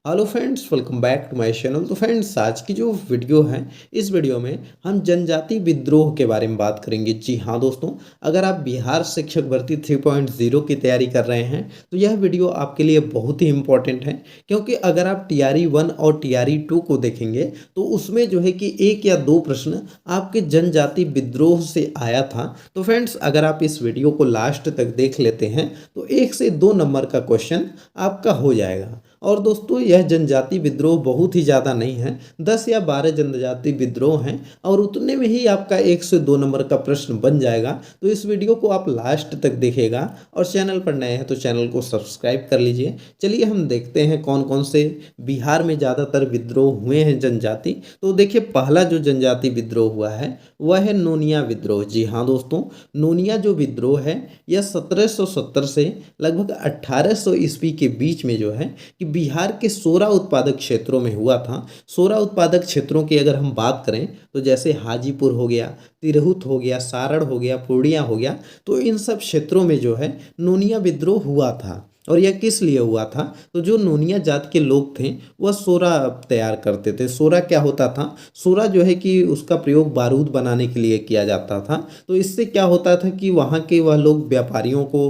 Hello friends, welcome back to my channel. तो friends, आज की जो वीडियो है, इस वीडियो में हम जनजाति विद्रोह के बारे में बात करेंगे। जी हाँ दोस्तों, अगर आप बिहार शिक्षक भर्ती 3.0 की तैयारी कर रहे हैं तो यह वीडियो आपके लिए बहुत ही इम्पोर्टेंट है, क्योंकि अगर आप टीआरई 1 और टीआरई 2 को देखेंगे तो उसमें जो है कि एक या दो प्रश्न आपके जनजाति विद्रोह से आया था। तो फ्रेंड्स, अगर आप इस वीडियो को लास्ट तक देख लेते हैं तो 1 से 2 नंबर का क्वेश्चन आपका हो जाएगा। और दोस्तों, यह जनजाति विद्रोह बहुत ही ज़्यादा नहीं है, 10 या 12 जनजाति विद्रोह हैं और उतने में ही आपका 1 से 2 नंबर का प्रश्न बन जाएगा। तो इस वीडियो को आप लास्ट तक देखिएगा और चैनल पर नए हैं तो चैनल को सब्सक्राइब कर लीजिए। चलिए हम देखते हैं कौन कौन से बिहार में ज़्यादातर विद्रोह हुए हैं जनजाति। तो देखिए, पहला जो जनजाति विद्रोह हुआ है वह है नोनिया विद्रोह। जी हाँ दोस्तों, नोनिया जो विद्रोह है यह 1770 से लगभग 1800 ईस्वी के बीच में जो है कि बिहार के 16 उत्पादक क्षेत्रों में हुआ था। 16 उत्पादक क्षेत्रों की अगर हम बात करें तो जैसे हाजीपुर हो गया, तिरहुत हो गया, सारण हो गया, पूर्णिया हो गया, तो इन सब क्षेत्रों में जो है नोनिया विद्रोह हुआ था। और यह किस लिए हुआ था? तो जो नोनिया जात के लोग थे वह सोरा तैयार करते थे। सोरा क्या होता था? सोरा जो है कि उसका प्रयोग बारूद बनाने के लिए किया जाता था। तो इससे क्या होता था कि वहाँ के वह लोग व्यापारियों को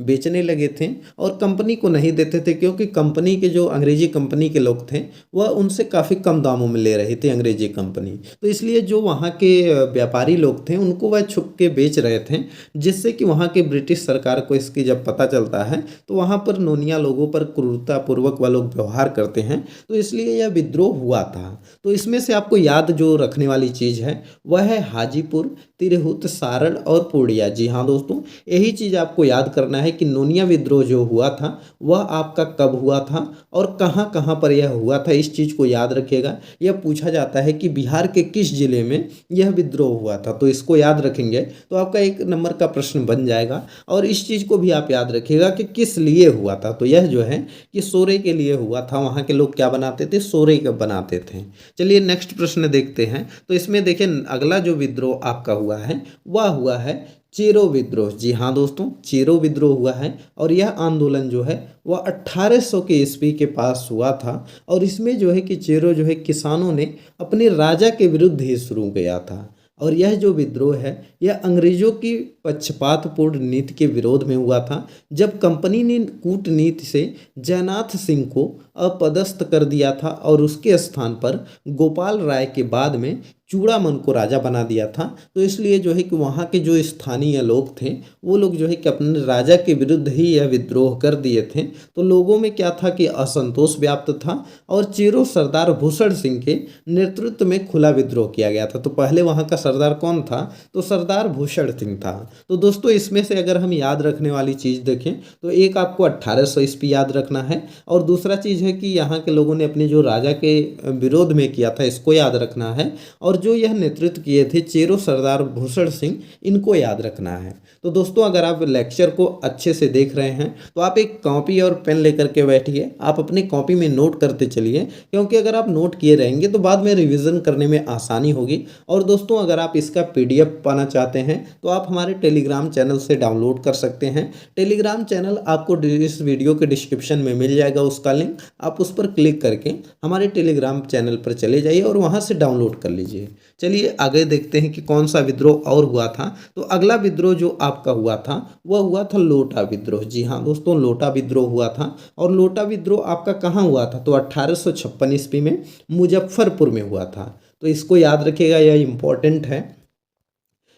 बेचने लगे थे और कंपनी को नहीं देते थे, क्योंकि कंपनी के जो अंग्रेजी कंपनी के लोग थे वह उनसे काफ़ी कम दामों में ले रहे थे अंग्रेजी कंपनी। तो इसलिए जो वहाँ के व्यापारी लोग थे उनको वह छुप के बेच रहे थे, जिससे कि वहाँ के ब्रिटिश सरकार को इसकी जब पता चलता है तो वहाँ पर नोनिया लोगों पर क्रूरतापूर्वक वह लोग व्यवहार करते हैं। तो इसलिए यह विद्रोह हुआ था। तो इसमें से आपको याद जो रखने वाली चीज़ है वह है हाजीपुर, तिरहुत, सारण और पूर्णिया। जी हाँ दोस्तों, यही चीज़ आपको याद करना है कि नोनिया विद्रोह जो हुआ था वह आपका कब हुआ था और कहाँ कहाँ पर यह हुआ था। इस चीज़ को याद रखिएगा। यह पूछा जाता है कि बिहार के किस जिले में यह विद्रोह हुआ था, तो इसको याद रखेंगे तो आपका 1 नंबर का प्रश्न बन जाएगा। और इस चीज़ को भी आप याद रखिएगा कि किस लिए हुआ था। तो यह जो है कि सोरे के लिए हुआ था। वहाँ के लोग क्या बनाते थे? सोरे का बनाते थे। चलिए नेक्स्ट प्रश्न देखते हैं। तो इसमें देखिए, अगला जो विद्रोह आपका हुआ है वह हुआ है चेरो विद्रोह। जी हाँ दोस्तों, चेरो विद्रोह हुआ है और यह आंदोलन जो है वह 1800 के ईस्वी के पास हुआ था। और इसमें जो है कि चेरो जो है किसानों ने अपने राजा के विरुद्ध ही शुरू किया था। और यह जो विद्रोह है यह अंग्रेजों की पक्षपातपूर्ण नीति के विरोध में हुआ था, जब कंपनी ने कूटनीति से जयनाथ सिंह को अपदस्थ कर दिया था और उसके स्थान पर गोपाल राय के बाद में चूड़ामन को राजा बना दिया था। तो इसलिए जो है कि वहाँ के जो स्थानीय लोग थे वो लोग जो है कि अपने राजा के विरुद्ध ही यह विद्रोह कर दिए थे। तो लोगों में क्या था कि असंतोष व्याप्त था और चेरो सरदार भूषण सिंह के नेतृत्व में खुला विद्रोह किया गया था। तो पहले वहाँ का सरदार कौन था? तो सरदार भूषण सिंह था। तो दोस्तों, इसमें से अगर हम याद रखने वाली चीज़ देखें तो एक आपको 1800 ईस्वी याद रखना है और दूसरा चीज़ है कि यहाँ के लोगों ने अपने जो राजा के विरोध में किया था इसको याद रखना है। और जो यह नेतृत्व किए थे चेरो सरदार भूषण सिंह, इनको याद रखना है। तो दोस्तों, अगर आप लेक्चर को अच्छे से देख रहे हैं तो आप एक कॉपी और पेन लेकर के बैठिए। आप अपनी कॉपी में नोट करते चलिए, क्योंकि अगर आप नोट किए रहेंगे तो बाद में रिवीजन करने में आसानी होगी। और दोस्तों, अगर आप इसका पीडीएफ पाना चाहते हैं तो आप हमारे टेलीग्राम चैनल से डाउनलोड कर सकते हैं। टेलीग्राम चैनल आपको इस वीडियो के डिस्क्रिप्शन में मिल जाएगा, उसका लिंक आप उस पर क्लिक करके हमारे टेलीग्राम चैनल पर चले जाइए और वहाँ से डाउनलोड कर लीजिए। चलिए आगे देखते हैं कि कौन सा विद्रोह और हुआ था। तो अगला विद्रोह जो आपका हुआ था वह हुआ था लोटा विद्रोह। जी हाँ दोस्तों, लोटा विद्रोह हुआ था। और लोटा विद्रोह आपका कहाँ हुआ था? तो 1856 ईस्वी में मुजफ्फरपुर में हुआ था। तो इसको याद रखिएगा, यह इंपॉर्टेंट है।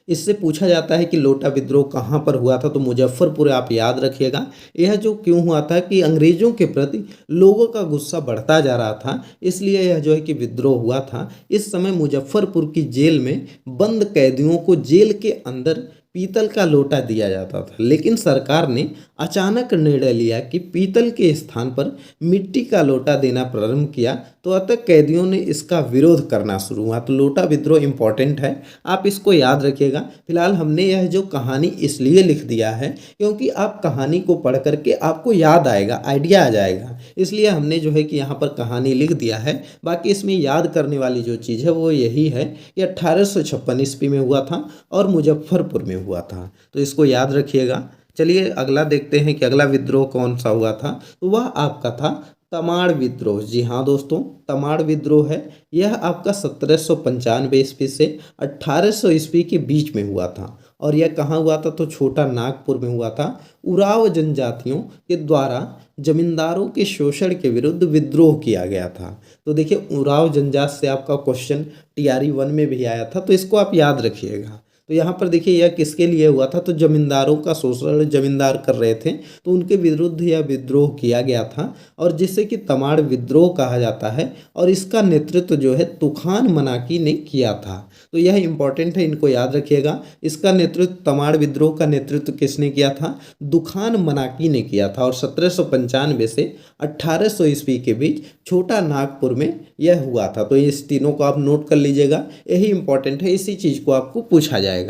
इससे पूछा जाता है कि लोटा विद्रोह कहाँ पर हुआ था, तो मुजफ्फरपुर आप याद रखिएगा। यह जो क्यों हुआ था कि अंग्रेजों के प्रति लोगों का गुस्सा बढ़ता जा रहा था, इसलिए यह जो है कि विद्रोह हुआ था। इस समय मुजफ्फरपुर की जेल में बंद कैदियों को जेल के अंदर पीतल का लोटा दिया जाता था, लेकिन सरकार ने अचानक निर्णय लिया कि पीतल के स्थान पर मिट्टी का लोटा देना प्रारंभ किया। तो अतः कैदियों ने इसका विरोध करना शुरू हुआ। तो लोटा विद्रोह इंपॉर्टेंट है, आप इसको याद रखिएगा। फिलहाल हमने यह जो कहानी इसलिए लिख दिया है क्योंकि आप कहानी को पढ़ करके आपको याद आएगा, आइडिया आ जाएगा, इसलिए हमने जो है कि यहाँ पर कहानी लिख दिया है। बाकी इसमें याद करने वाली जो चीज़ है वो यही है कि 1856 ईस्वी में हुआ था और मुजफ्फरपुर में हुआ था। तो इसको याद रखिएगा। चलिए अगला देखते हैं कि अगला विद्रोह कौन सा हुआ था। तो वह आपका था तमाड़ विद्रोह। जी हाँ दोस्तों, तमाड़ विद्रोह है, यह आपका 1795 ईस्वी से 1800 ईस्वी के बीच में हुआ था। और यह कहाँ हुआ था? तो छोटा नागपुर में हुआ था। उराव जनजातियों के द्वारा जमींदारों के शोषण के विरुद्ध विद्रोह किया गया था। तो देखिए, उराव जनजाति से आपका क्वेश्चन टीआरई 1 में भी आया था, तो इसको आप याद रखिएगा। तो यहाँ पर देखिए, यह किसके लिए हुआ था? तो जमींदारों का शोषण जमींदार कर रहे थे, तो उनके विरुद्ध यह विद्रोह किया गया था, और जिसे कि तमाड़ विद्रोह कहा जाता है। और इसका नेतृत्व जो है तूखान मनाकी ने किया था। तो यह इंपॉर्टेंट है, इनको याद रखिएगा। इसका नेतृत्व, तमाड़ विद्रोह का नेतृत्व किसने किया था? दुखान मनाकी ने किया था। और 1795 से 1800 ईस्वी के बीच छोटा नागपुर में यह हुआ था। तो इस तीनों को आप नोट कर लीजिएगा, यही इंपॉर्टेंट है, इसी चीज़ को आपको पूछा जाएगा।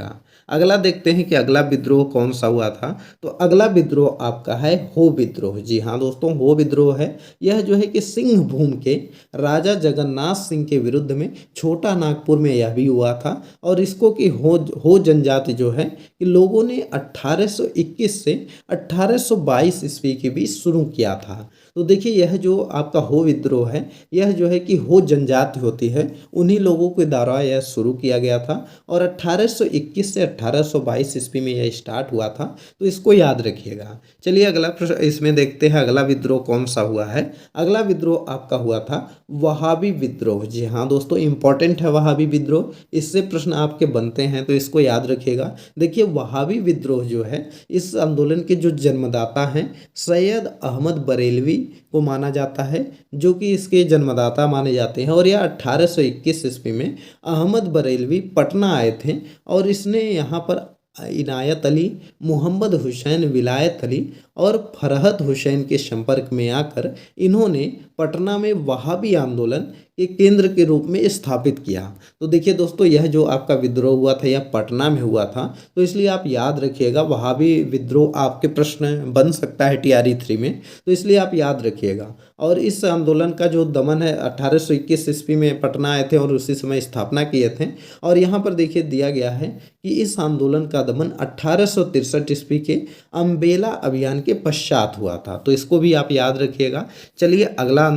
अगला देखते हैं कि अगला विद्रोह कौन सा हुआ था। तो अगला विद्रोह आपका है हो विद्रोह। जी हाँ दोस्तों, हो विद्रोह है, यह जो है कि सिंह भूम के राजा जगन्नाथ सिंह के विरुद्ध में छोटा नागपुर में यह भी हुआ था। और इसको कि हो जनजाति जो है कि लोगों ने 1821 से 1822 ईस्वी के बीच शुरू किया था। तो देखिए, यह जो आपका हो विद्रोह है, यह जो है कि हो जनजाति होती है, उन्हीं लोगों के द्वारा यह शुरू किया गया था। और 1821 से 1822 ईस्वी में यह स्टार्ट हुआ था। तो इसको याद रखिएगा। चलिए अगला प्रश्न इसमें देखते हैं, अगला विद्रोह कौन सा हुआ है। अगला विद्रोह आपका हुआ था वहाबी विद्रोह। जी हाँ दोस्तों, इंपॉर्टेंट है वहाबी विद्रोह, इससे प्रश्न आपके बनते हैं, तो इसको याद रखिएगा। देखिए, वहाबी विद्रोह जो है, इस आंदोलन के जो जन्मदाता हैं सैयद अहमद बरेलवी को माना जाता है, जो कि इसके जन्मदाता माने जाते हैं। और यह 1821 ईस्वी में अहमद बरेलवी पटना आए थे, और इसने यहाँ पर इनायत अली, मोहम्मद हुसैन विलायत अली और फरहत हुसैन के संपर्क में आकर इन्होंने पटना में वहाबी आंदोलन के केंद्र के रूप में स्थापित किया। तो देखिए दोस्तों, यह जो आपका विद्रोह हुआ था यह पटना में हुआ था। तो इसलिए आप याद रखिएगा, वहाबी विद्रोह आपके प्रश्न बन सकता है टीआरई 3 में, तो इसलिए आप याद रखिएगा। और इस आंदोलन का जो दमन है 1821 ईस्वी में पटना आए थे और उसी समय स्थापना किए थे। और यहाँ पर देखिए दिया गया है कि इस आंदोलन का दमन 1863 ईस्वी के अम्बेला अभियान के पश्चात हुआ था। तो इसको भी आप याद रखिएगा। चलिए अगला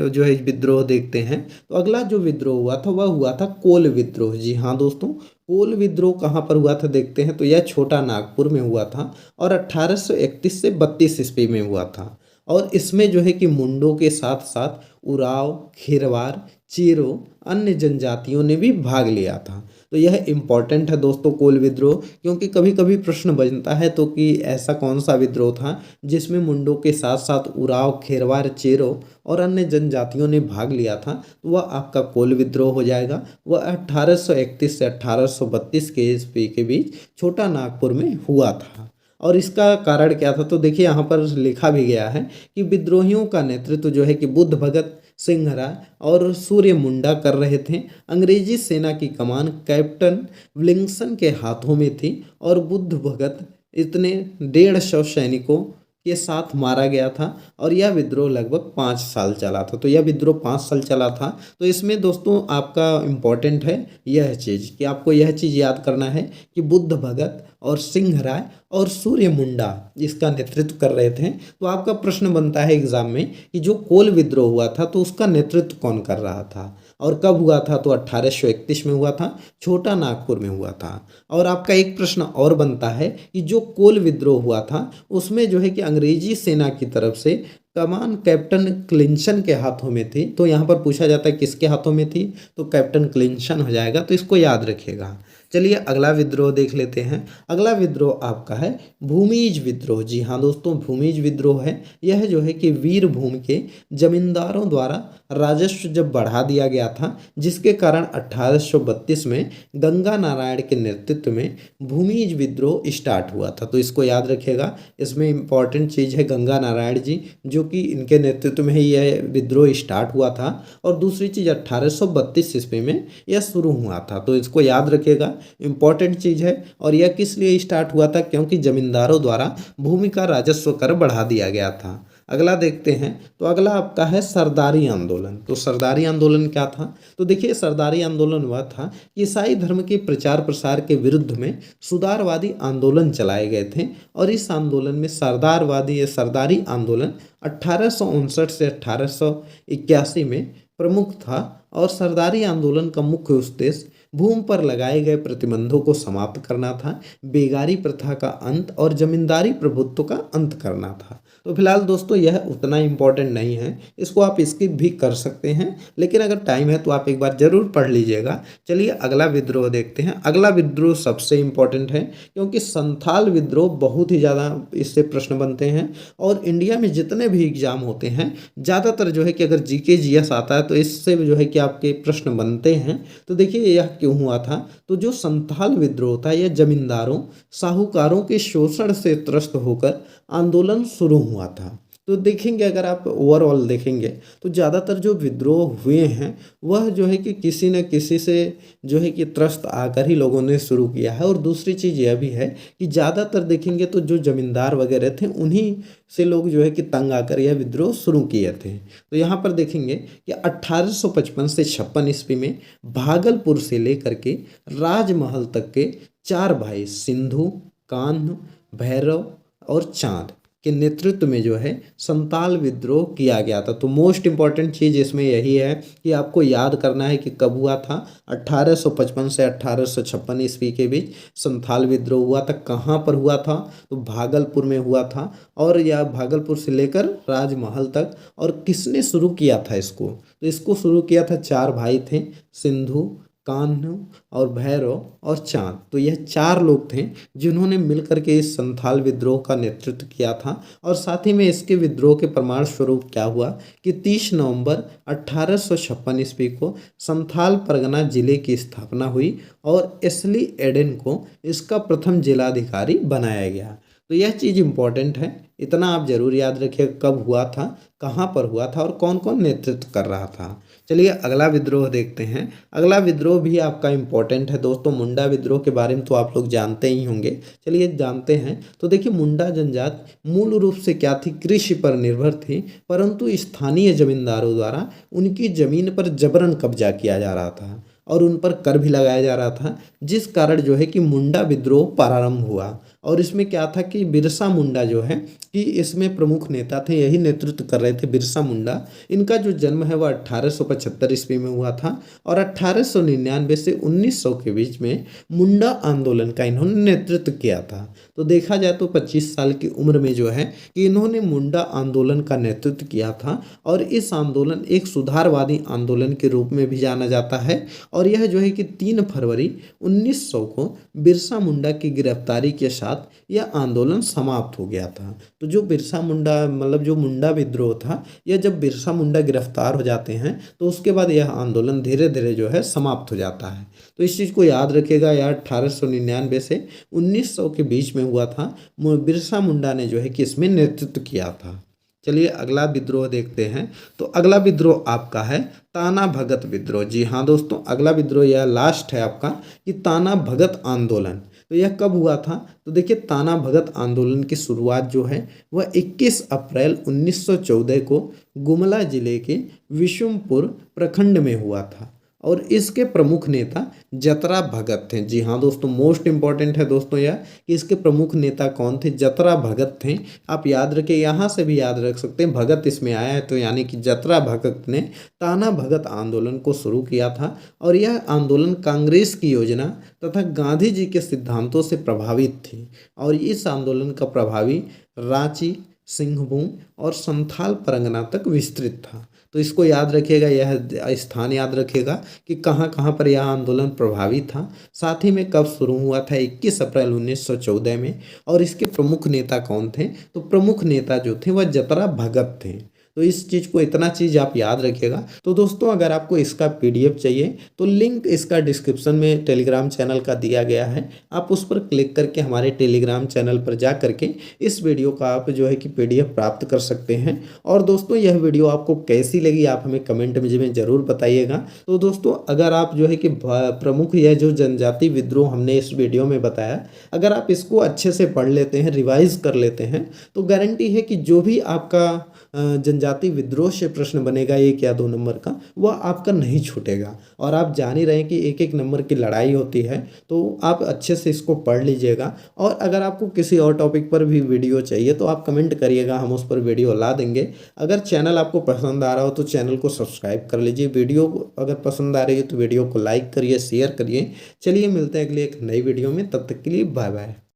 जो है विद्रोह देखते हैं। तो अगला जो विद्रोह हुआ था वह हुआ था कोल विद्रोह। जी हाँ दोस्तों, कोल विद्रोह कहाँ पर हुआ था देखते हैं। तो यह छोटा नागपुर में हुआ था और 1831 से 32 ईस्वी में हुआ था। और इसमें जो है कि मुंडों के साथ साथ उराव, खिरवार, चेरो, अन्य जनजातियों ने भी भाग लिया था। तो यह इम्पॉर्टेंट है दोस्तों कोल विद्रोह, क्योंकि कभी कभी प्रश्न बनता है तो कि ऐसा कौन सा विद्रोह था जिसमें मुंडों के साथ साथ उराव, खेरवार, चेरो और अन्य जनजातियों ने भाग लिया था। तो वह आपका कोल विद्रोह हो जाएगा। वह 1831 से 1832 के ईस्वी के बीच छोटा नागपुर में हुआ था। और इसका कारण क्या था? तो देखिए यहाँ पर लिखा भी गया है कि विद्रोहियों का नेतृत्व जो है कि बुद्ध भगत सिंघराय और सूर्य मुंडा कर रहे थे। अंग्रेजी सेना की कमान कैप्टन विलिंगसन के हाथों में थी और बुद्ध भगत इतने 150 सैनिकों के साथ मारा गया था। और यह विद्रोह लगभग 5 साल चला था। तो यह विद्रोह 5 साल चला था। तो इसमें दोस्तों आपका इम्पॉर्टेंट है यह चीज़ कि आपको यह चीज़ याद करना है कि बुद्ध भगत और सिंघराय और सूर्य मुंडा इसका नेतृत्व कर रहे थे। तो आपका प्रश्न बनता है एग्जाम में कि जो कोल विद्रोह हुआ था तो उसका नेतृत्व कौन कर रहा था और कब हुआ था? तो 1831 में हुआ था, छोटा नागपुर में हुआ था। और आपका एक प्रश्न और बनता है कि जो कोल विद्रोह हुआ था उसमें जो है कि अंग्रेजी सेना की तरफ से कमान कैप्टन क्लिंचन के हाथों में थी। तो यहाँ पर पूछा जाता है किसके हाथों में थी? तो कैप्टन क्लिंचन हो जाएगा। तो इसको याद रखिएगा। चलिए अगला विद्रोह देख लेते हैं। अगला विद्रोह आपका है भूमिज विद्रोह। जी हाँ दोस्तों, भूमिज विद्रोह है। यह जो है कि वीरभूम के जमींदारों द्वारा राजस्व जब बढ़ा दिया गया था, जिसके कारण 1832 में गंगा नारायण के नेतृत्व में भूमिज विद्रोह स्टार्ट हुआ था। तो इसको याद रखिएगा। इसमें इंपॉर्टेंट चीज़ है गंगा नारायण जी, जो कि इनके नेतृत्व में ही यह विद्रोह स्टार्ट हुआ था। और दूसरी चीज़ 1832 ईस्वी में यह शुरू हुआ था। तो इसको याद रखिएगा, इंपॉर्टेंट चीज़ है। और यह किस लिए स्टार्ट हुआ था? क्योंकि जमींदारों द्वारा भूमि का राजस्व कर बढ़ा दिया गया था। अगला देखते हैं तो अगला आपका है सरदारी आंदोलन। तो सरदारी आंदोलन क्या था? तो देखिए सरदारी आंदोलन वह था कि ईसाई धर्म के प्रचार प्रसार के विरुद्ध में सुधारवादी आंदोलन चलाए गए थे और इस आंदोलन में सरदारवादी या सरदारी आंदोलन 1859 से 1881 में प्रमुख था और सरदारी आंदोलन का मुख्य उद्देश्य भूमि पर लगाए गए प्रतिबंधों को समाप्त करना था, बेगारी प्रथा का अंत और जमींदारी प्रभुत्व का अंत करना था। तो फिलहाल दोस्तों यह उतना इम्पोर्टेंट नहीं है, इसको आप स्किप भी कर सकते हैं, लेकिन अगर टाइम है तो आप एक बार जरूर पढ़ लीजिएगा। चलिए अगला विद्रोह देखते हैं। अगला विद्रोह सबसे इम्पोर्टेंट है क्योंकि संथाल विद्रोह बहुत ही ज़्यादा इससे प्रश्न बनते हैं और इंडिया में जितने भी एग्जाम होते हैं ज़्यादातर जो है कि अगर जीके जीएस आता है तो इससे जो है कि आपके प्रश्न बनते हैं। तो देखिए यह क्यों हुआ था? तो जो संथाल विद्रोह था यह जमींदारों साहूकारों के शोषण से त्रस्त होकर आंदोलन शुरू हुआ था। तो देखेंगे अगर आप ओवरऑल देखेंगे तो ज़्यादातर जो विद्रोह हुए हैं वह जो है कि किसी न किसी से जो है कि त्रस्त आकर ही लोगों ने शुरू किया है। और दूसरी चीज़ यह भी है कि ज़्यादातर देखेंगे तो जो जमींदार वगैरह थे उन्हीं से लोग जो है कि तंग आकर यह विद्रोह शुरू किए थे। तो यहाँ पर देखेंगे कि 1855 से 56 ईस्वी में भागलपुर से लेकर के राजमहल तक के 4 भाई सिंधु, कान्ह, भैरव और चांद के नेतृत्व में जो है संताल विद्रोह किया गया था। तो मोस्ट इम्पॉर्टेंट चीज़ इसमें यही है कि आपको याद करना है कि कब हुआ था। 1855 से 1856 ईस्वी के बीच संथाल विद्रोह हुआ था। कहाँ पर हुआ था? तो भागलपुर में हुआ था और यह भागलपुर से लेकर राजमहल तक। और किसने शुरू किया था इसको? तो इसको शुरू किया था 4 भाई थे, सिंधु, कान्ह और भैरव और चांद। तो यह 4 लोग थे जिन्होंने मिलकर के इस संथाल विद्रोह का नेतृत्व किया था। और साथ ही में इसके विद्रोह के प्रमाण स्वरूप क्या हुआ कि 30 नवंबर 1856 ईस्वी को संथाल परगना जिले की स्थापना हुई और एस्ली एडेन को इसका प्रथम जिलाधिकारी बनाया गया। तो यह चीज़ इम्पोर्टेंट है, इतना आप जरूर याद रखिए कब हुआ था, कहाँ पर हुआ था और कौन कौन नेतृत्व कर रहा था। चलिए अगला विद्रोह देखते हैं। अगला विद्रोह भी आपका इम्पोर्टेंट है दोस्तों। मुंडा विद्रोह के बारे में तो आप लोग जानते ही होंगे, चलिए जानते हैं। तो देखिए मुंडा जनजात मूल रूप से क्या थी? कृषि पर निर्भर थी, परंतु स्थानीय जमींदारों द्वारा उनकी जमीन पर जबरन कब्जा किया जा रहा था और उन पर कर भी लगाया जा रहा था, जिस कारण जो है कि मुंडा विद्रोह प्रारंभ हुआ। और इसमें क्या था कि बिरसा मुंडा जो है कि इसमें प्रमुख नेता थे, यही नेतृत्व कर रहे थे बिरसा मुंडा। इनका जो जन्म है वह 1875 ईस्वी में हुआ था और 1899 से 1900 के बीच में मुंडा आंदोलन का इन्होंने नेतृत्व किया था। तो देखा जाए तो 25 साल की उम्र में जो है कि इन्होंने मुंडा आंदोलन का नेतृत्व किया था और इस आंदोलन एक सुधारवादी आंदोलन के रूप में भी जाना जाता है। और यह जो है कि 3 फरवरी 1900 को बिरसा मुंडा की गिरफ्तारी के साथ यह आंदोलन समाप्त हो गया था। तो जो बिरसा मुंडा मतलब जो मुंडा विद्रोह था, यह जब बिरसा मुंडा गिरफ्तार हो जाते हैं तो उसके बाद यह आंदोलन धीरे धीरे जो है समाप्त हो जाता है। तो इस चीज़ को याद रखिएगा। यह 1899 से 1900 के बीच में हुआ था। बिरसा मुंडा ने जो है कि इसमें नेतृत्व किया था। चलिए अगला विद्रोह देखते हैं। तो अगला विद्रोह आपका है ताना भगत विद्रोह। जी हाँ दोस्तों, अगला विद्रोह यह लास्ट है आपका कि ताना भगत आंदोलन। तो यह कब हुआ था? तो देखिए ताना भगत आंदोलन की शुरुआत जो है वह 21 अप्रैल 1914 को गुमला जिले के विशुमपुर प्रखंड में हुआ था और इसके प्रमुख नेता जतरा भगत थे। जी हाँ दोस्तों, मोस्ट इम्पॉर्टेंट है दोस्तों यह कि इसके प्रमुख नेता कौन थे? जतरा भगत थे। आप याद रखिए, यहाँ से भी याद रख सकते हैं, भगत इसमें आया है तो यानी कि जतरा भगत ने ताना भगत आंदोलन को शुरू किया था। और यह आंदोलन कांग्रेस की योजना तथा गांधी जी के सिद्धांतों से प्रभावित थी और इस आंदोलन का प्रभावी रांची, सिंहभूम और संथाल परगना तक विस्तृत था। तो इसको याद रखिएगा, यह स्थान याद रखिएगा कि कहाँ कहाँ पर यह आंदोलन प्रभावी था। साथ ही में कब शुरू हुआ था? 21 अप्रैल 1914 में। और इसके प्रमुख नेता कौन थे? तो प्रमुख नेता जो थे वह जतरा भगत थे। तो इस चीज़ को इतना चीज़ आप याद रखिएगा। तो दोस्तों अगर आपको इसका PDF चाहिए तो लिंक इसका डिस्क्रिप्शन में टेलीग्राम चैनल का दिया गया है, आप उस पर क्लिक करके हमारे टेलीग्राम चैनल पर जा करके इस वीडियो का आप जो है कि PDF प्राप्त कर सकते हैं। और दोस्तों यह वीडियो आपको कैसी लगी आप हमें कमेंट में ज़रूर बताइएगा। तो दोस्तों अगर आप जो है कि प्रमुख यह जो जनजाति विद्रोह हमने इस वीडियो में बताया, अगर आप इसको अच्छे से पढ़ लेते हैं, रिवाइज कर लेते हैं, तो गारंटी है कि जो भी आपका जनजाति विद्रोह से प्रश्न बनेगा 1 या 2 नंबर का, वह आपका नहीं छूटेगा। और आप जान ही रहे हैं कि एक-एक नंबर की लड़ाई होती है, तो आप अच्छे से इसको पढ़ लीजिएगा। और अगर आपको किसी और टॉपिक पर भी वीडियो चाहिए तो आप कमेंट करिएगा, हम उस पर वीडियो ला देंगे। अगर चैनल आपको पसंद आ रहा हो तो चैनल को सब्सक्राइब कर लीजिए। वीडियो अगर पसंद आ रही है तो वीडियो को लाइक करिए, शेयर करिए। चलिए मिलते हैं अगली एक नई वीडियो में, तब तक के लिए बाय बाय।